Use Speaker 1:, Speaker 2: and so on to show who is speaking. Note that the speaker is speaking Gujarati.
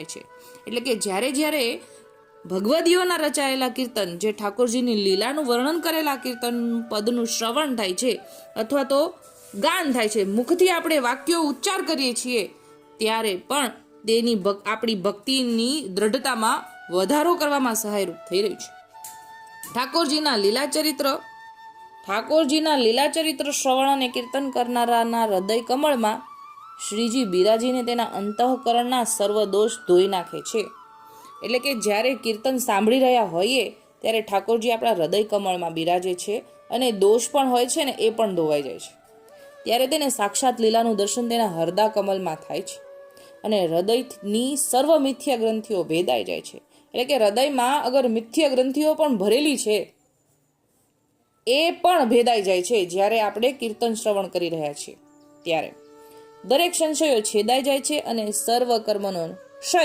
Speaker 1: છે. એટલે કે જ્યારે જ્યારે ભગવદીઓના રચાયેલા કીર્તન, જે ઠાકોરજીની લીલાનું વર્ણન કરેલા કીર્તન પદનું શ્રવણ થાય છે અથવા તો ગાન થાય છે, મુખથી આપણે વાક્યો ઉચ્ચાર કરીએ છીએ, ત્યારે પણ તેની આપણી ભક્તિની દ્રઢતામાં વધારો કરવામાં સહાયરૂપ થઈ રહ્યું છે. ઠાકોરજીના લીલાચરિત્ર શ્રવણ અને કીર્તન કરનારાના હૃદય કમળમાં શ્રીજી બિરાજીને તેના અંતઃકરણના સર્વ દોષ ધોઈ નાખે છે. એટલે કે જ્યારે કીર્તન સાંભળી રહ્યા હોઈએ ત્યારે ઠાકોરજી આપણા હૃદય કમળમાં બિરાજે છે અને દોષ પણ હોય છે ને એ પણ ધોવાઈ જાય છે. ત્યારે તેને સાક્ષાત લીલાનું દર્શન તેના હૃદય કમળમાં થાય છે અને હૃદયની સર્વ મિથ્યા ગ્રંથિઓ ભેદાઈ જાય છે. એટલે કે હૃદયમાં અગર મિથ્યા ગ્રંથિઓ પણ ભરેલી છે એ પણ ભેદાઈ જાય છે. જ્યારે આપણે કીર્તન શ્રવણ કરી રહ્યા છીએ ત્યારે દરેક સંશયો છેદાઈ જાય છે અને સર્વ કર્મનો ક્ષય